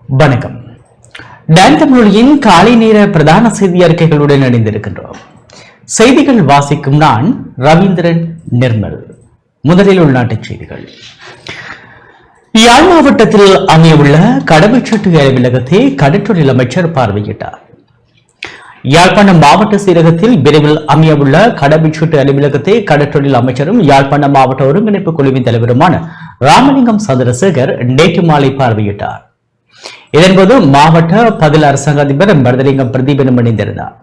வணக்கம். டான் தமிழொலியின் காலை நேர பிரதான செய்தி அறிக்கைகளுடன் இணைந்திருக்கின்றோம். செய்திகள் வாசிக்கும் நான் ரவீந்திரன் நிர்மல். முதலில் உள்நாட்டுச் செய்திகள். யாழ் மாவட்டத்தில் அமையவுள்ள கடமைச்சீட்டு அலுவலகத்தை கடற்றொழில் அமைச்சர் பார்வையிட்டார். யாழ்ப்பாணம் மாவட்ட செயலகத்தில் விரைவில் அமையவுள்ள கடமைச்சீட்டு அலுவலகத்தை கடற்றொழில் அமைச்சரும் யாழ்ப்பாணம் மாவட்ட ஒருங்கிணைப்பு குழுவின் தலைவருமான ராமலிங்கம் சந்திரசேகர் நேற்று மாலை பார்வையிட்டார். இதன்போது மாவட்ட பதில் அரசாங்க அதிபர் மருதலிங்கம் பிரதீபனும் இணைந்திருந்தார்.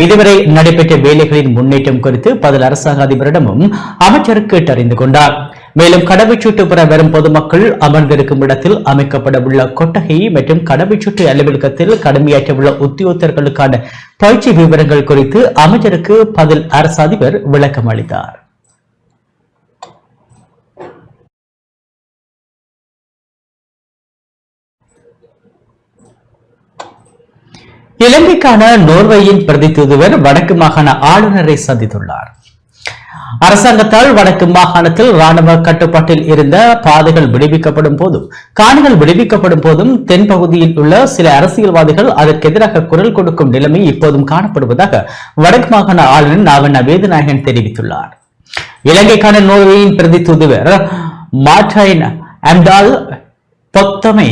இதுவரை நடைபெற்ற வேலைகளின் முன்னேற்றம் குறித்து பதில் அரசாங்க அதிபரிடமும் அமைச்சர் கேட்டறிந்து கொண்டார். மேலும் கடமைச்சீட்டு பெற வரும் பொதுமக்கள் அமர்ந்திருக்கும் இடத்தில் அமைக்கப்பட உள்ள கொட்டகை மற்றும் கடமைச்சீட்டு அலுவலகத்தில் கடமையாற்ற உள்ள உத்தியோகத்தர்களுக்கான பயிற்சி விவரங்கள் குறித்து அமைச்சருக்கு பதில் அரசு அதிபர் விளக்கம் அளித்தார். இலங்கைக்கான நோர்வேயின் பிரதி தூதுவர் வடக்கு மாகாண ஆளுநரை சந்தித்துள்ளார். அரசாங்கத்தால் வடக்கு மாகாணத்தில் ராணுவ கட்டுப்பாட்டில் இருந்த பாதைகள் விடுவிக்கப்படும் போதும் காணிகள் விடுவிக்கப்படும் போதும் தென்பகுதியில் உள்ள சில அரசியல்வாதிகள் அதற்கு எதிராக குரல் கொடுக்கும் நிலைமை இப்போதும் காணப்படுவதாக வடக்கு மாகாண ஆளுநர் நாவண்ண வேதநாயகன் தெரிவித்துள்ளார். இலங்கைக்கான நோர்வேயின் பிரதி தூதுவர் மார்டைன் அம்டால் பொத்தமை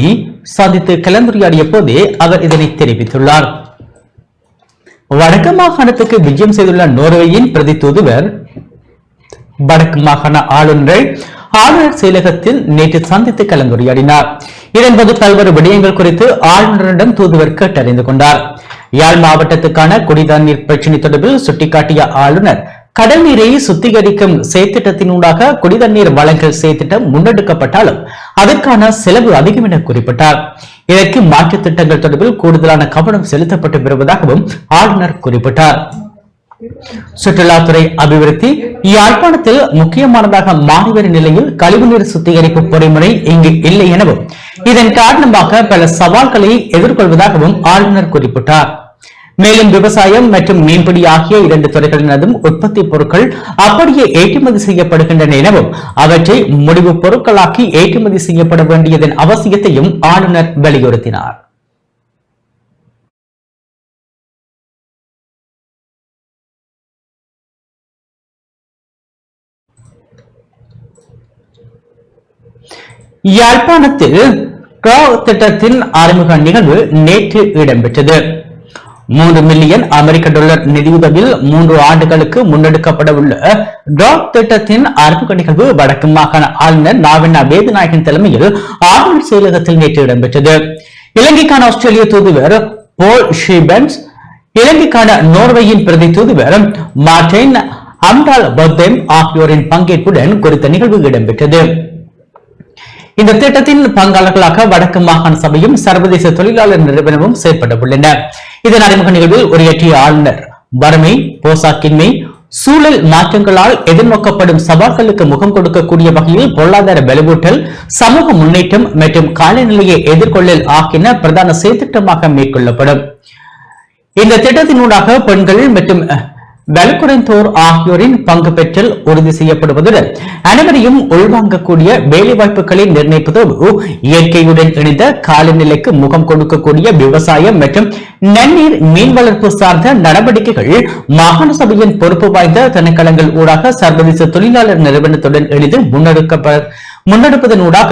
சந்தித்து கலந்துரையாடிய போதே அவர் இதனை தெரிவித்துள்ளார். வடக்கு மாகாணத்துக்கு விஜயம் செய்துள்ள நோர்வேயின் பிரதி தூதுவர் வடக்கு மாகாண ஆளுநரை ஆளுநர் செயலகத்தில் நேற்று சந்தித்து கலந்துரையாடினார். இதன்போது பல்வேறு விடயங்கள் குறித்து ஆளுநரிடம் தூதுவர் கேட்டறிந்து கொண்டார். யாழ் மாவட்டத்துக்கான குடிநீர் பிரச்சினை தொடர்பில் சுட்டிக்காட்டிய ஆளுநர் கடல் நீரை சுத்திகரிக்கும் செயற்திட்டத்தினூடாக குடிநீர் வழங்கல் செயற்திட்டம் முன்னெடுக்கப்பட்டாலும் அதற்கான செலவு அதிகம் என குறிப்பிட்டார். இதற்கு மாற்று திட்டங்கள் தொடர்பில் கூடுதலான கவனம் செலுத்தப்பட்டு வருவதாகவும் ஆளுநர் குறிப்பிட்டார். சுற்றுலாத்துறை அபிவிருத்தி யாழ்ப்பாணத்தில் முக்கியமானதாக மாணவர் நிலையில் கழிவுநீர் சுத்திகரிப்பு பொறிமுறை இங்கு இல்லை எனவும் இதன் காரணமாக பல சவால்களை எதிர்கொள்வதாகவும் ஆளுநர் குறிப்பிட்டார். மேலும் விவசாயம் மற்றும் மீன்பிடி ஆகிய இரண்டு துறைகளினதும் உற்பத்தி பொருட்கள் அப்படியே ஏற்றுமதி செய்யப்படுகின்றன எனவும் அவற்றை முடிவு பொருட்களாக்கி ஏற்றுமதி செய்யப்பட வேண்டியதன் அவசியத்தையும் ஆளுநர் வலியுறுத்தினார். யாழ்ப்பாணத்தில் திட்டத்தின் அறிமுக நிகழ்வு நேற்று இடம்பெற்றது. 3 மில்லியன் அமெரிக்க டாலர் நிதியுதவியில் 3 ஆண்டுகளுக்கு முன்னெடுக்கப்பட உள்ள டாக் திட்டத்தின் அறிமுக நிகழ்வு வடக்கு மாகாண ஆளுநர் நாவண்ண வேதநாயகன் தலைமையில் ஆளுநர் செயலகத்தில் நேற்று இடம்பெற்றது. இலங்கைக்கான ஆஸ்திரேலிய தூதுவர் போல் ஷீபன்ஸ், இலங்கைக்கான நோர்வேயின் பிரதி தூதுவர் மார்டைன் அம்டால் பொத்தெம் ஆகியோரின் பங்கேற்புடன் குறித்த நிகழ்வு இடம்பெற்றது. இந்த திட்டத்தின் பங்காளர்களாக வடக்கு மாகாண சபையும் சர்வதேச தொழிலாளர் நிறுவனமும் செயற்பட உள்ளன. இதன் அறிமுக நிகழ்வில் உரையாற்றிய ஆளுநர் வறுமை, போசாக்கின்மை, சூழல் மாற்றங்களால் எதிர்நோக்கப்படும் சவால்களுக்கு முகம் கொடுக்கக்கூடிய வகையில் பொருளாதார வலுவூட்டல், சமூக முன்னேற்றம் மற்றும் காலநிலையை எதிர்கொள்ளல் ஆகியன பிரதான செயற்திட்டமாக மேற்கொள்ளப்படும். இந்த திட்டத்தினூடாக பெண்கள் மற்றும் வலுக்குறைந்தோர் ஆகியோரின் பங்கு பெற்றல் உறுதி செய்யப்படுவதுடன் அனைவரையும் உள்வாங்கக்கூடிய வேலைவாய்ப்புகளை நிர்ணயிப்பதோடு இயற்கையுடன் இணைந்த காலநிலைக்கு முகம் கொடுக்கக்கூடிய விவசாயம் மற்றும் நன்னீர் மீன் வளர்ப்பு சார்ந்த நடவடிக்கைகள் மாகாண சபையின் பொறுப்பு வாய்ந்த திணைக்களங்கள் ஊடாக சர்வதேச தொழிலாளர் நிறுவனத்துடன் இணைந்து முன்னெடுப்பதனூடாக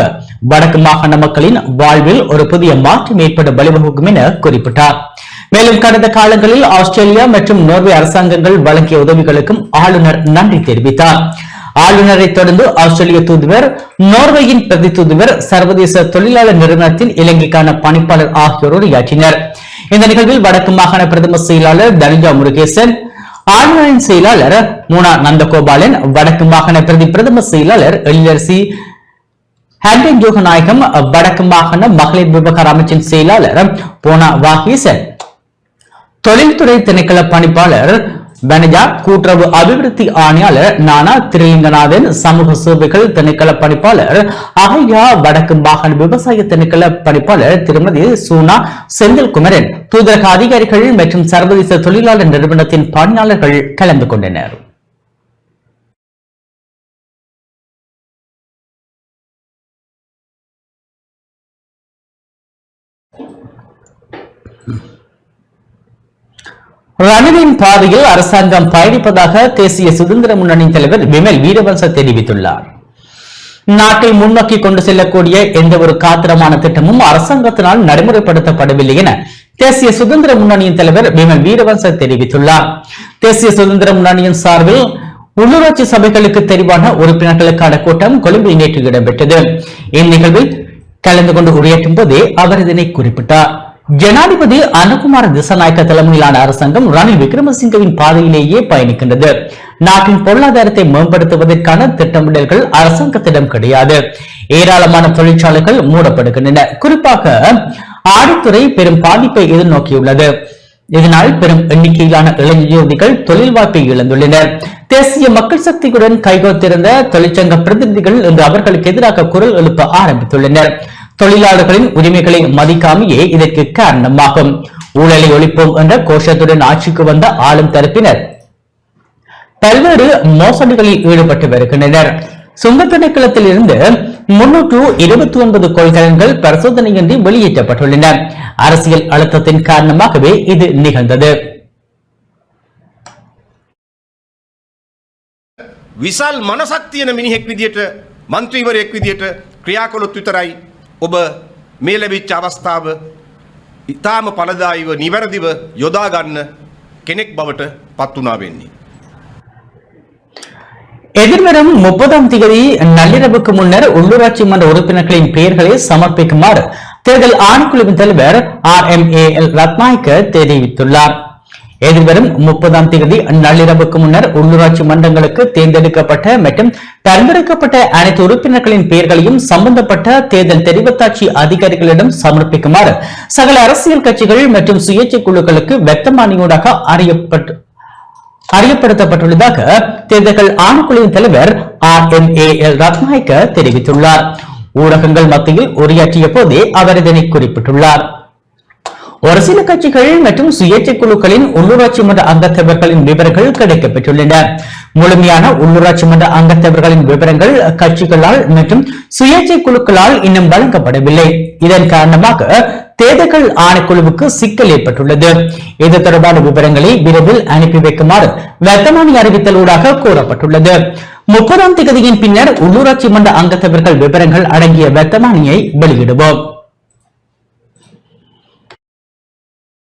வடக்கு மாகாண மக்களின் வாழ்வில் ஒரு புதிய மாற்றம் ஏற்பட வழிவகுக்கும் என குறிப்பிட்டார். மேலும் கடந்த காலங்களில் ஆஸ்திரேலியா மற்றும் நோர்வே அரசாங்கங்கள் வழங்கிய உதவிகளுக்கும் ஆளுநர் நன்றி தெரிவித்தார். ஆளுநரை தொடர்ந்து ஆஸ்திரேலிய தூதுவர், நோர்வேயின் பிரதி தூதுவர், சர்வதேச தொழிலாளர் நிறுவனத்தின் இலங்கைக்கான பணிப்பாளர் ஆகியோர் உரையாற்றினர். இந்த நிகழ்வில் வடக்கு மாகாண பிரதம செயலாளர் தனுஜா முருகேசன், ஆளுநரின் செயலாளர் மூனா நந்தகோபாலன், வடக்கு மாகாண பிரதம செயலாளர் எழிலரசி ஹேண்டன் யோகநாயகம், வடக்கு மாகாண மகளிர் விவகார அமைச்சின் செயலாளர் போனா வாகீசன், தொழில்துறை திணைக்கள பணிப்பாளர் வனஜா, கூட்டுறவு அபிவிருத்தி ஆணையாளர் நானா திருலிங்கநாதன், சமூக சேவைகள் திணைக்கள பணிப்பாளர் அகையா, வடக்கு மாகாண விவசாய திணைக்கள பணிப்பாளர் திருமதி சூனா செந்தில்குமரன், தூதரக அதிகாரிகள் மற்றும் சர்வதேச தொழிலாளர் நிறுவனத்தின் பணியாளர்கள் கலந்து கொண்டனர். ரணிலின் பாதையில் அரசாங்கம் பயணிப்பதாக தேசிய சுதந்திர முன்னணி தலைவர் விமல் வீரவன்ச தெரிவித்துள்ளார். நாட்டை முன்னோக்கி கொண்டு செல்லக்கூடிய எந்த ஒரு காத்திரமான திட்டமும் அரசாங்கத்தினால் நடைமுறைப்படுத்தப்படவில்லை என தேசிய சுதந்திர முன்னணியின் தலைவர் விமல் வீரவன்ச தெரிவித்துள்ளார். தேசிய சுதந்திர முன்னணியின் சார்பில் உள்ளூராட்சி சபைகளுக்கு தெரிவான உறுப்பினர்களுக்கான கூட்டம் கொழும்பில் நேற்று இடம்பெற்றது. இந்நிகழ்வில் கலந்து கொண்டு உரையாற்றும் போதே அவர் இதனை குறிப்பிட்டார். ஜனாதிபதி அனுகுமார திசாநாயக்க தலைமையிலான அரசாங்கம் ரணில் விக்ரமசிங்கவின் பாதையிலேயே பயணிக்கின்றது. நாட்டின் பொருளாதாரத்தை மேம்படுத்துவதற்கான திட்டமிடல்கள் அரசாங்கத்திடம் கிடையாது. ஏராளமான தொழிற்சாலைகள் மூடப்படுகின்றன. குறிப்பாக ஆடைத்துறை பெரும் பாதிப்பை எதிர்நோக்கியுள்ளது. இதனால் பெரும் எண்ணிக்கையிலான இளைஞர்கள் தொழில் வாய்ப்பை இழந்துள்ளனர். தேசிய மக்கள் சக்தியுடன் கைகோத்திருந்த தொழிற்சங்க பிரதிநிதிகள் இன்று அவர்களுக்கு எதிராக குரல் எழுப்ப ஆரம்பித்துள்ளனர். தொழிலாளர்களின் உரிமைகளை மதிக்காமையே இதற்கு காரணமாகும். ஊழலை ஒழிப்போம் என்ற கோஷத்துடன் ஆட்சிக்கு வந்த ஆளும் தரப்பினர் பல்வேறு மோசடிகளில் ஈடுபட்டு வருகின்றனர். சுங்க திணைக்களத்தில் இருந்து 329 கொள்கலன்கள் பரிசோதனையின்றி வெளியேற்றப்பட்டுள்ளன. அரசியல் அழுத்தத்தின் காரணமாகவே இது நிகழ்ந்தது. විසල් මනසක් තියෙන මිනිහෙක් විදියට මන්ත්‍රීවරයෙක් විදියට ක්‍රියා කළොත් විතරයි ඔබ මේ ලැබිච්ච අවස්ථාව ඉතාම ඵලදායීව නිවැරදිව යොදා ගන්න කෙනෙක් බවට පත් වුණා වෙන්නේ. எதிர்வரும் 30ஆம் தேதி நள்ளிரவுக்கு முன்னர் உள்ளூராட்சி மன்ற உறுப்பினர்களின் பெயர்களை சமர்ப்பிக்குமாறு தேர்தல் ஆணைக்குழுவின் தலைவர் RMAL ரத்நாயக்க தெரிவித்துள்ளார். எதிர்வரும் 30ஆம் தேதி நள்ளிரவுக்கு முன்னர் உள்ளூராட்சி மன்றங்களுக்கு தேர்ந்தெடுக்கப்பட்ட மற்றும் பரிந்துரைக்கப்பட்ட அனைத்து உறுப்பினர்களின் பெயர்களையும் சம்பந்தப்பட்ட தேர்தல் தெரிவத்தாட்சி அதிகாரிகளிடம் சமர்ப்பிக்குமாறு சகல அரசியல் கட்சிகள் மற்றும் சுயேட்சை குழுக்களுக்கு வெத்தமானியூடாக அறியப்படுத்தப்பட்டுள்ளதாக தேர்தல்கள் ஆணைக்குழுவின் தலைவர் RMAL ரத்நாயக்க தெரிவித்துள்ளார். ஊடகங்கள் மத்தியில் உரையாற்றிய போதே அவர் இதனை குறிப்பிட்டுள்ளார். ஒரு சில கட்சிகள் மற்றும் சுயேட்சை குழுக்களின் உள்ளூராட்சி மன்ற அங்கத்தவர்களின் விவரங்கள் கிடைக்கப்பெற்றுள்ளன. முழுமையான உள்ளூராட்சி மன்ற அங்கத்தவர்களின் விவரங்கள் கட்சிகளால் மற்றும் சுயேட்சை குழுக்களால் இன்னும் வழங்கப்படவில்லை. இதன் காரணமாக தேர்தல்கள் ஆணைக்குழுவுக்கு சிக்கல் ஏற்பட்டுள்ளது. இது தொடர்பான விவரங்களை விரைவில் அனுப்பி வைக்குமாறு வர்த்தமானி அறிவித்தலூடாக கூறப்பட்டுள்ளது. 30ஆம் தேதியின் பின்னர் உள்ளூராட்சி மன்ற அங்கத்தவர்கள் விவரங்கள் அடங்கிய வர்த்தமானியை வெளியிடுவோம்.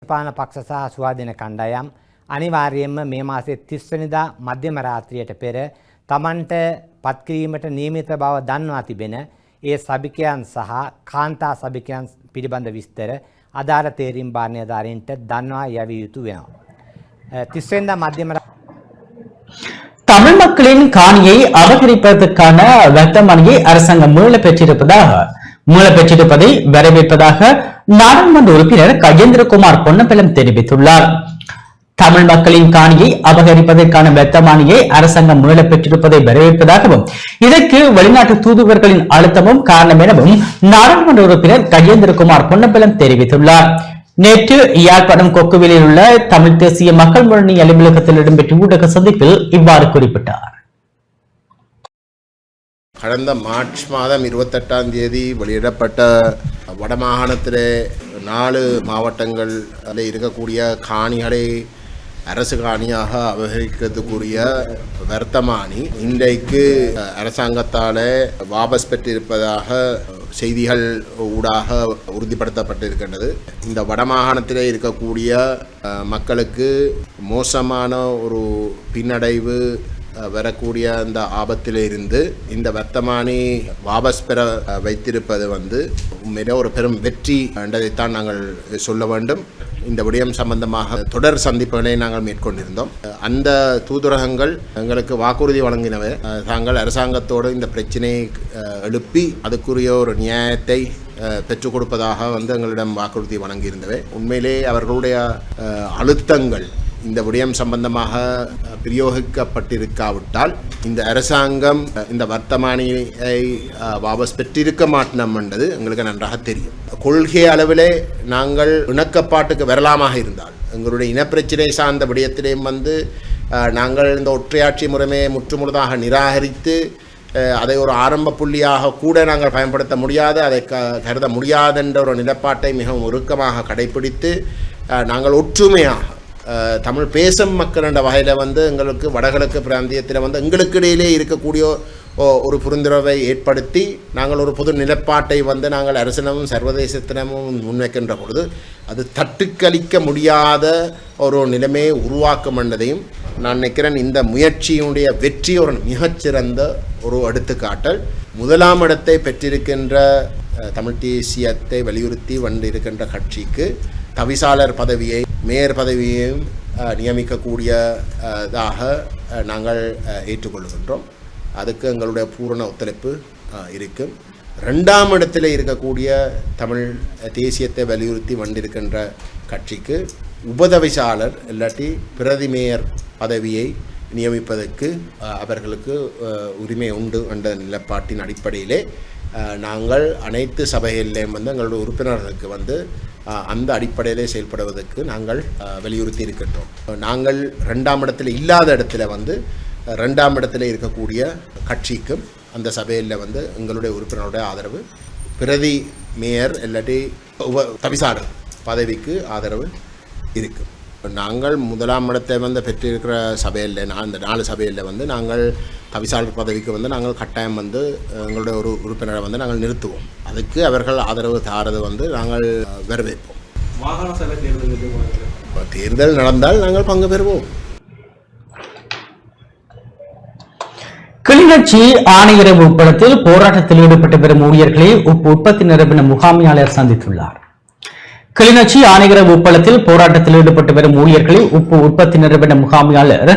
පාන පක්ෂ සහ ස්වාධීන කණ්ඩායම් අනිවාර්යයෙන්ම මේ මාසේ 30 වෙනිදා මධ්‍යම රාත්‍රියට පෙර තමන්ට පත්කිරීමට නියමිත බව දන්වා තිබෙන ඒ සභිකයන් සහ කාන්තා සභිකයන් පිළිබඳ විස්තර අදාළ තේරීම් භාණ්‍යධාරීන්ට දන්වා යවිය යුතු වෙනවා. 30 වෙනිදා මධ්‍යම தமிழ் மக்களின் காணியை அபகரிப்பதற்கான வர்த்தமானியை அரசாங்கம் மீளப்பெற்றிருப்பதை வரவேற்பதாக நாடாளுமன்ற உறுப்பினர் கஜேந்திரகுமார் பொன்னம்பலம் தெரிவித்துள்ளார். தமிழ் மக்களின் காணியை அபகரிப்பதற்கான வர்த்தமானியை அரசாங்கம் மீளப்பெற்றிருப்பதை வரவேற்பதாகவும் இதற்கு வெளிநாட்டு தூதுவர்களின் அழுத்தமும் காரணம் எனவும் நாடாளுமன்ற உறுப்பினர் கஜேந்திரகுமார் பொன்னம்பலம் தெரிவித்துள்ளார். நேற்று யாழ்ப்பாணம் கொக்குவிலில் உள்ள தமிழ் தேசிய மக்கள் முன்னணி அலுவலகத்தில் இடம்பெற்ற ஊடக சந்திப்பில் இவ்வாறு குறிப்பிட்டார். கடந்த மார்ச் மாதம் 28ஆம் தேதி வெளியிடப்பட்ட வடமாகாணத்திலே 4 மாவட்டங்களில் இருக்கக்கூடிய காணிகளை அரசு காணியாக அபகரிக்கிறதுக்குரிய வர்த்தமானி இன்றைக்கு அரசாங்கத்தால் வாபஸ் பெற்றிருப்பதாக செய்திகள் ஊடாக உறுதிப்படுத்தப்பட்டிருக்கின்றது. இந்த வடமாகாணத்திலே இருக்கக்கூடிய மக்களுக்கு மோசமான ஒரு பின்னடைவு வரக்கூடிய அந்த ஆபத்திலே இருந்து இந்த வர்த்தமானி வாபஸ் பெற வைத்திருப்பது உண்மையிலே ஒரு பெரும் வெற்றி என்றதைத்தான் நாங்கள் சொல்ல வேண்டும். இந்த விடயம் சம்பந்தமாக தொடர் சந்திப்புகளை நாங்கள் மேற்கொண்டிருந்தோம். அந்த தூதரகங்கள் எங்களுக்கு வாக்குறுதி வழங்கினவை தாங்கள் அரசாங்கத்தோடு இந்த பிரச்சனையை எழுப்பி அதுக்குரிய ஒரு நியாயத்தை பெற்றுக் கொடுப்பதாக எங்களிடம் வாக்குறுதி வழங்கியிருந்தவை. உண்மையிலே அவர்களுடைய அழுத்தங்கள் இந்த விடயம் சம்பந்தமாக பிரயோகிக்கப்பட்டிருக்காவிட்டால் இந்த அரசாங்கம் இந்த வர்த்தமானியை வாபஸ் பெற்றிருக்க மாட்டோம் என்பது எங்களுக்கு நன்றாக தெரியும். கொள்கை அளவிலே நாங்கள் இணக்கப்பாட்டுக்கு வரலாமாக இருந்தால் எங்களுடைய இனப்பிரச்சினை சார்ந்த விடயத்திலேயும் நாங்கள் இந்த ஒற்றையாட்சி முறைமையை முற்றுமுழுதாக நிராகரித்து அதை ஒரு ஆரம்ப புள்ளியாக கூட நாங்கள் பயன்படுத்த முடியாது, அதை கருத முடியாதென்ற ஒரு நிலப்பாட்டை மிகவும் உருக்கமாக கடைபிடித்து நாங்கள் ஒற்றுமையாக தமிழ் பேசும் மக்கள் என்ற வகையில் வந்து எங்களுக்கு வடகிழக்கு பிராந்தியத்தில் வந்து எங்களுக்கு இடையிலே இருக்கக்கூடிய ஒரு புரிந்துணர்வை ஏற்படுத்தி நாங்கள் ஒரு பொது நிலப்பாட்டை வந்து நாங்கள் அரசினமும் சர்வதேசத்தினமும் முன்வைக்கின்ற பொழுது அது தட்டுக்களிக்க முடியாத ஒரு நிலைமையை உருவாக்கும் என்பதையும் நான் நினைக்கிறேன். இந்த முயற்சியினுடைய வெற்றி ஒரு மிகச்சிறந்த ஒரு எடுத்துக்காட்டல். முதலாம் இடத்தை பெற்றிருக்கின்ற தமிழ் தேசியத்தை வலியுறுத்தி இருக்கின்ற கட்சிக்கு தவிசாளர் பதவியை மேயர் பதவியையும் நியமிக்கக்கூடியதாக நாங்கள் ஏற்றுக்கொள்கின்றோம். அதுக்கு எங்களுடைய பூரண ஒத்துழைப்பு இருக்கும். 2ஆம் இடத்தில் இருக்கக்கூடிய தமிழ் தேசியத்தை வலியுறுத்தி வந்திருக்கின்ற கட்சிக்கு உபதவிசாளர் இல்லாட்டி பிரதி மேயர் பதவியை நியமிப்பதற்கு அவர்களுக்கு உரிமை உண்டு என்ற நிலப்பாட்டின் அடிப்படையிலே நாங்கள் அனைத்து சபைகளிலேயும் வந்து எங்களுடைய உறுப்பினர்களுக்கு வந்து அந்த அடிப்படையிலே செயல்படுவதற்கு நாங்கள் வலியுறுத்தி இருக்கின்றோம். நாங்கள் 2ஆம் இடத்தில் இல்லாத இடத்துல வந்து 2ஆம் இடத்துல இருக்கக்கூடிய கட்சிக்கும் அந்த சபையில் வந்து எங்களுடைய உறுப்பினருடைய ஆதரவு, பிரதி மேயர் இல்லாட்டி தவிசாளர் பதவிக்கு ஆதரவு இருக்குது. நாங்கள் முதலாம் இடத்தை வந்து பெற்றிருக்கிற சபையில் இந்த 4 சபையில் வந்து நாங்கள் தவிசாளர் பதவிக்கு வந்து நாங்கள் கட்டாயம் வந்து எங்களுடைய ஒரு உறுப்பினரை வந்து நாங்கள் நிறுத்துவோம். அதுக்கு அவர்கள் ஆதரவு தாரது வந்து நாங்கள் வரவேற்போம். மாகாண சபை தேர்தல் நடந்தால் நாங்கள் பங்கு பெறுவோம். கிளிநொச்சி ஆணையரவு உட்படத்தில் போராட்டத்தில் ஈடுபட்டு வரும் ஊழியர்களை உற்பத்தி நிறுவன முகாமையாளர் சந்தித்துள்ளார். கிளிநொச்சி ஆணையரவு உப்பளத்தில் போராட்டத்தில் ஈடுபட்டு வரும் ஊழியர்களை உப்பு உற்பத்தி நிறுவன முகாமையாளர்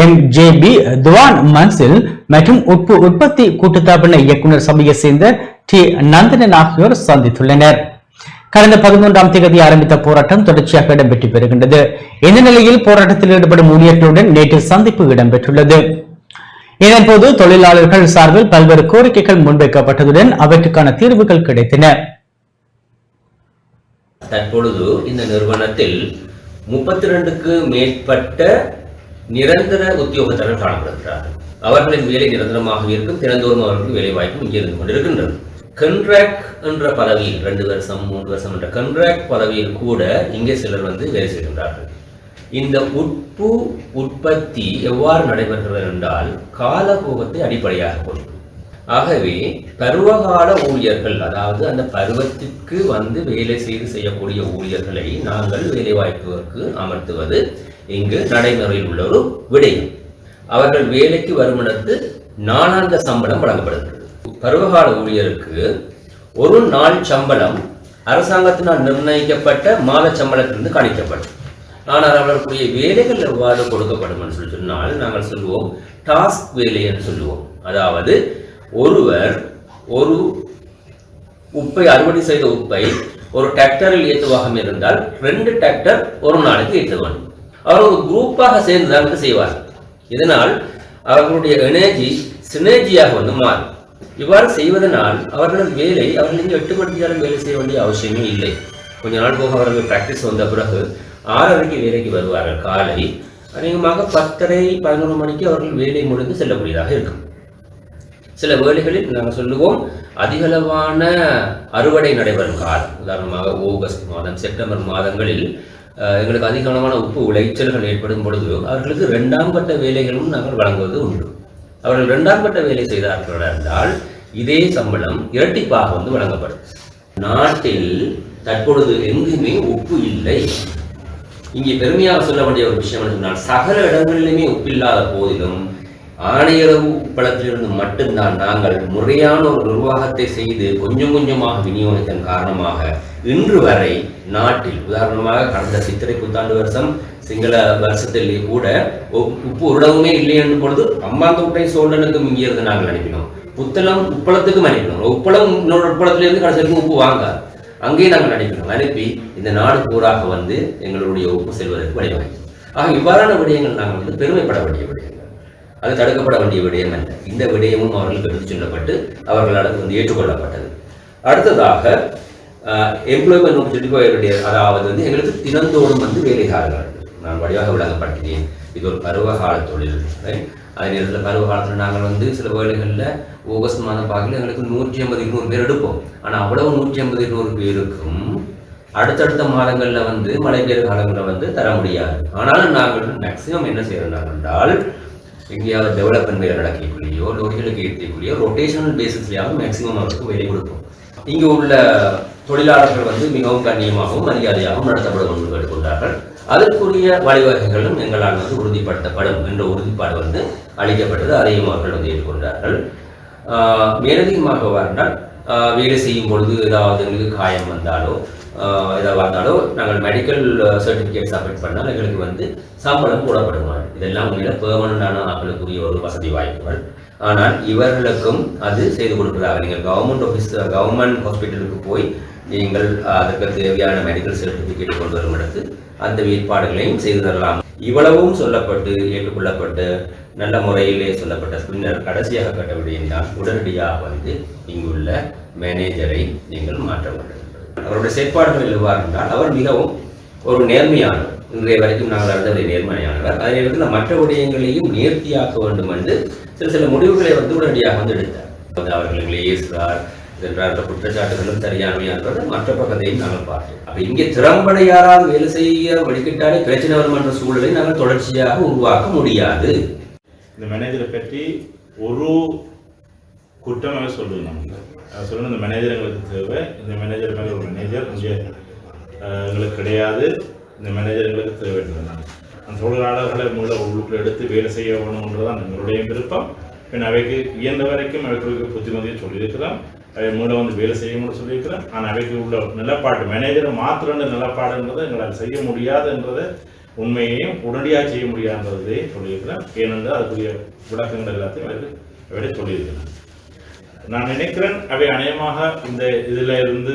MJB துவான் மன்சில் மற்றும் உப்பு உற்பத்தி கூட்டுத்தாபன இயக்குநர் சபையை சேர்ந்த T நந்தனன் ஆகியோர் சந்தித்துள்ளனர். கடந்த 13ஆம் தேதி ஆரம்பித்த போராட்டம் தொடர்ச்சியாக இடம்பெற்று வருகின்றது. இந்த நிலையில் போராட்டத்தில் ஈடுபடும் ஊழியர்களுடன் நேற்று சந்திப்பு இடம்பெற்றுள்ளது. இதன்போது தொழிலாளர்கள் சார்பில் பல்வேறு கோரிக்கைகள் முன்வைக்கப்பட்டதுடன் அவற்றுக்கான தீர்வுகள் கிடைத்தன. தற்பொழுது இந்த நிறுவனத்தில் 32க்கு மேற்பட்ட நிரந்தர உத்தியோகத்தர்கள் காணப்படுகிறார்கள். அவர்களின் வேலை நிரந்தரமாக இருக்கும். தினந்தோறும் அவர்களுக்கு வேலை வாய்ப்பும் இங்கே இருந்து கொண்டிருக்கின்றது. கன்ட்ராக்ட் என்ற பதவியில் 2 வருஷம் 3 வருஷம் என்ற கன்ட்ராக்ட் பதவியில் கூட இங்கே சிலர் வந்து வேலை செய்கின்றார்கள். இந்த உப்பு உற்பத்தி எவ்வாறு நடைபெறுகிறது என்றால் காலகோபத்தை அடிப்படையாக கொண்டு, ஆகவே பருவகால ஊழியர்கள், அதாவது அந்த பருவத்திற்கு வந்து வேலை செய்யக்கூடிய ஊழியர்களை நாங்கள் வேலை வாய்ப்புக்கு அமர்த்துவது இங்கு நடைமுறையில் உள்ள ஒரு விடயம். அவர்கள் வேலைக்கு வருமிடத்து நாளாந்த சம்பளம் வழங்கப்படுகிறது. பருவகால ஊழியருக்கு ஒரு நாள் சம்பளம் அரசாங்கத்தினால் நிர்ணயிக்கப்பட்ட மாத சம்பளத்திலிருந்து கணிக்கப்படும். ஆனால் அவர்களுடைய வேலைகள் எவ்வாறு கொடுக்கப்படும் என்று சொன்னால் நாங்கள் சொல்லுவோம் டாஸ்க் வேலை என்று சொல்லுவோம். அதாவது ஒருவர் ஒரு உப்பை அறுவடை செய்த உப்பை ஒரு டிராக்டரில் ஏற்றுவாக இருந்தால் 2 டிராக்டர் ஒரு நாளைக்கு ஏற்ற வேண்டும். அவர் ஒரு குரூப்பாக சேர்ந்துதான் செய்வார்கள். இதனால் அவர்களுடைய எனர்ஜி சினர்ஜியாக வந்து மாறும். இவ்வாறு செய்வதனால் அவர்களது வேலை அவர்கள் 8 மணி நேரம் வேலை செய்ய வேண்டிய அவசியமே இல்லை. கொஞ்ச நாள் போக அவர்கள் பிராக்டிஸ் வந்த பிறகு 6:30க்கு வேலைக்கு வருவார்கள். காலை அநேகமாக 10:30-11 மணிக்கு அவர்கள் வேலை முடிந்து செல்லக்கூடியதாக இருக்கும். சில வேளைகளில் நாங்கள் சொல்லுவோம் அதிகளவான அறுவடை நடைபெறும் காலம், உதாரணமாக ஆகஸ்ட் மாதம் செப்டம்பர் மாதங்களில் எங்களுக்கு அதிகளவான உப்பு விளைச்சல்கள் ஏற்படும் பொழுது அவர்களுக்கு 2ஆம் கட்ட வேலைகளும் நாங்கள் வழங்குவது உண்டு. அவர்கள் 2ஆம் கட்ட வேலை செய்தார்கள் என்றால் இதே சம்பளம் இரட்டிப்பாக வந்து வழங்கப்படும். நாட்டில் தற்பொழுது எங்குமே உப்பு இல்லை. இங்கே பெருமையாக சொல்ல வேண்டிய ஒரு விஷயம் சொன்னால் சகல இடங்களிலுமே உப்பில்லாத போதிலும் ஆணையரவு உப்பளத்திலிருந்து மட்டும்தான் நாங்கள் முறையான ஒரு நிர்வாகத்தை செய்து கொஞ்சம் கொஞ்சமாக விநியோகித்தன் காரணமாக இன்று வரை நாட்டில், உதாரணமாக கடந்த சித்திரை புத்தாண்டு வருஷம் சிங்கள வருஷத்திலே கூட உப்பு உடவுமே இல்லை என்று பொழுது அம்மாந்தோட்டை சோழனுக்கும் இங்கே இருந்து நாங்கள் அனுப்பினோம். புத்தளம் உப்பளத்துக்கும் அனுப்பினோம். உப்பளம் இன்னொரு உப்பளத்திலிருந்து கடைசிக்கு உப்பு வாங்க அங்கேயே நாங்கள் அனுப்பினோம். அனுப்பி இந்த நாடு பூராக வந்து எங்களுடைய உப்பு செல்வதற்கு வழிவகை. ஆக இவ்வாறான விடயங்கள் நாங்கள் வந்து பெருமைப்பட வேண்டிய விடயங்கள், அது தடுக்கப்பட வேண்டிய விடயம் அல்ல. இந்த விடயமும் அவர்களுக்கு எடுத்துச் சொல்லப்பட்டு அவர்களால் வந்து ஏற்றுக்கொள்ளப்பட்டது. அடுத்ததாக எம்ப்ளாய்மெண்ட் நோக்கி சொல்லி போய வேண்டிய, அதாவது வந்து எங்களுக்கு தினந்தோறும் வந்து வேலைக்காரர்கள் நான் வழியாக விளங்கப்படுத்தினேன். இது ஒரு பருவகால தொழில். அதே நேரத்தில் பருவ காலத்தில் நாங்கள் வந்து சில வேலைகளில் ஆகஸ்ட் மாதம் பார்க்கல எங்களுக்கு 150-200 பேர் எடுப்போம். ஆனால் அவ்வளவு 150-200 பேருக்கும் அடுத்தடுத்த மாதங்களில் வந்து மழை பெய்யுற காலங்களில் வந்து தர முடியாது. ஆனாலும் நாங்கள் மேக்சிமம் என்ன செய்யறோம் என்றால் எங்கேயாவது டெவலப்மெண்ட் வேலை நடக்கக்கூடியோ லோரிகளுக்கு இருக்கக்கூடிய ரொட்டேஷனல் பேசிஸ்லையாவது மேக்சிமம் அவருக்கு வேலை கொடுப்போம். இங்கு உள்ள தொழிலாளர்கள் வந்து மிகவும் கண்ணியமாகவும் மரியாதையாகவும் நடத்தப்படும் கொண்டார்கள். அதற்குரிய வழிவகைகளும் எங்களால் வந்து உறுதிப்படுத்தப்படும் என்ற உறுதிப்பாடு வந்து அளிக்கப்பட்டது. அதையும் அவர்கள் வந்து ஏற்றுக்கொண்டார்கள். மேலதிகமாக வந்தால் வேலை செய்யும் பொழுது ஏதாவது எங்களுக்கு காயம் வந்தாலோ ஏதாவது வந்தாலோ நாங்கள் மெடிக்கல் சர்டிஃபிகேட் சப்மிட் பண்ணால் எங்களுக்கு வந்து சம்பளம் போடப்படுவாங்க. இதெல்லாம் உண்மையில பெர்மனண்டான ஆக்களுக்குரிய ஒரு வசதி வாய்ப்புகள். ஆனால் இவர்களுக்கும் அது செய்து கொடுப்பதாக நீங்கள் கவர்மெண்ட் ஹாஸ்பிட்டலுக்கு போய் நீங்கள் அதற்கு தேவையான மெடிக்கல் சர்டிஃபிகேட் கொண்டு வரும் இடத்து அந்த ஏற்பாடுகளையும் செய்து தரலாம். இவ்வளவும் சொல்லப்பட்டு ஏற்றுக்கொள்ளப்பட்டு நல்ல முறையிலே சொல்லப்பட்ட பின்னர் கடைசியாக கட்ட விடையினால் உடனடியாக வந்து இங்குள்ள மேனேஜரை நீங்கள் மாற்ற வேண்டும். அவருடைய செயற்பாடுகள் எவ்வாறு என்றால் அவர் மிகவும் ஒரு நேர்மையானவர். இன்றைய வரைக்கும் நாங்கள் அறிந்தவரை நேர்மையானவர். அதே நேரத்தில் மற்ற விடயங்களையும் நேர்த்தியாக்க வேண்டும் என்று சில முடிவுகளை வந்து உடனடியாக வந்து எடுத்தார். அவர்களை ஏசுகிறார் என்ற குற்றச்சாட்டுகளும் சரியானவையானது. மற்ற பக்கத்தையும் நாங்கள் பார்த்தோம். அப்ப இங்கே திறம்பட யாராவது வேலை செய்ய வழிகிட்டாலே பிரச்சனை வரும் என்ற சூழலை நாங்கள் தொடர்ச்சியாக உருவாக்க முடியாது. இந்த மேனேஜரை பற்றி ஒரு குற்றமாக சொல்லுது. நம்ம சொல்லணும், இந்த மேனேஜர் எங்களுக்கு தேவை, இந்த மேனேஜர் மேலே ஒரு மேனேஜர் இங்கே எங்களுக்கு கிடையாது, இந்த மேனேஜர் எங்களுக்கு தேவை. அந்த தொழிலாளர்களை உள்ளுக்குள்ள எடுத்து வேலை செய்ய வேணும்ன்றதான் எங்களுடைய விருப்பம். பின் அவைக்கு இயன்ற வரைக்கும் அவைக்கு புத்திமதியை சொல்லியிருக்கிறோம். அவை மூலம் வந்து வேலை செய்யணும்னு சொல்லியிருக்கிறோம். ஆனால் அவைக்கு உள்ள நிலப்பாடு மேனேஜரை மாத்திரன்ற நிலப்பாடுன்றதை எங்களால் செய்ய முடியாதுன்றதை உண்மையையும் உடனடியாக செய்ய முடியாதுன்றதையும் சொல்லியிருக்கிறேன். ஏனென்றால் அதுக்குரிய விளக்கங்கள் எல்லாத்தையும் அவையிட சொல்லியிருக்கிறேன். நான் நினைக்கிறேன் அவை அநேகமாக இந்த இதில் இருந்து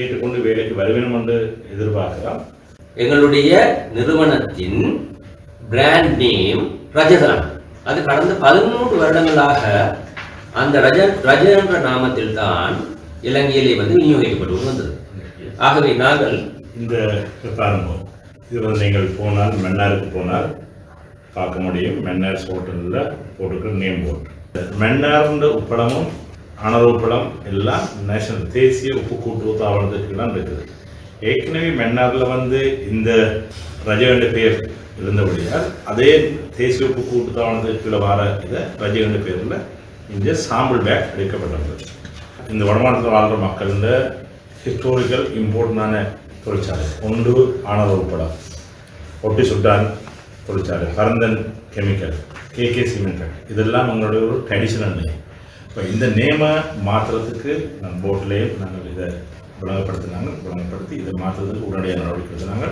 ஏற்றுக்கொண்டு வேலைக்கு வருவேணும் என்று எதிர்பார்க்கலாம். எங்களுடைய நிறுவனத்தின் பிராண்ட் நேம் ரஜதான். அது கடந்த 13 வருடங்களாக அந்த ரஜ என்ற நாமத்தில் தான் இலங்கையிலே வந்து விநியோகிக்கப்பட்டு வந்தது. ஆகவே நாங்கள் இந்த பாருங்க, இது வந்து நீங்கள் போனால் மன்னாருக்கு போனால் பார்க்க முடியும். மன்னார் ஹோட்டலில் போட்டுக்கிற நேம் போட்டு மன்னார்ன்ற உப்பளமும் அனல் உப்பளம் எல்லாம் நேஷனல் தேசிய உப்பு கூட்டுறவு தாவரத்துக்கெல்லாம் இருக்குது. ஏற்கனவே மன்னாரில் வந்து இந்த ரஜ என்ற பெயர் இருந்தபடியால் அதே தேசிய உப்பு கூட்டு தாவரத்துக்குள்ள வர இதை ரஜ என்ற பேரில் இங்கே சாம்பிள் பேக் எடுக்கப்பட்டது. இந்த வடமாநிலத்தில் வாழ்கிற மக்கள் இந்த ஹிஸ்டோரிக்கல் இம்பார்ட்டண்டான தொழிற்சாலை ஒன்று ஆனல் உப்பளம், ஒட்டி சுட்டான் தொழிற்சாலை, பரந்தன் கெமிக்கல், கேகே சிமெண்ட், இதெல்லாம் உங்களுடைய ஒரு ட்ரெடிஷனல் நேம். இப்போ இந்த நேமை மாற்றுறதுக்கு நம்ம போர்ட்லேயும் நாங்கள் இதை விளங்கப்படுத்தி இதை மாற்றுறதுக்கு உடனடியாக நடவடிக்கை எடுத்தினாங்க.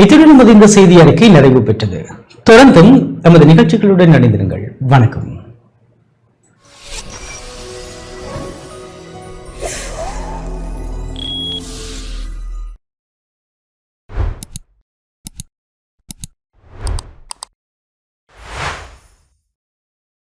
இத்துடன் நமது இந்த செய்தி அறிக்கை நிறைவு பெற்றது. தொடர்ந்தும் நமது நிகழ்ச்சிகளுடன் இணைந்திருங்கள். வணக்கம்.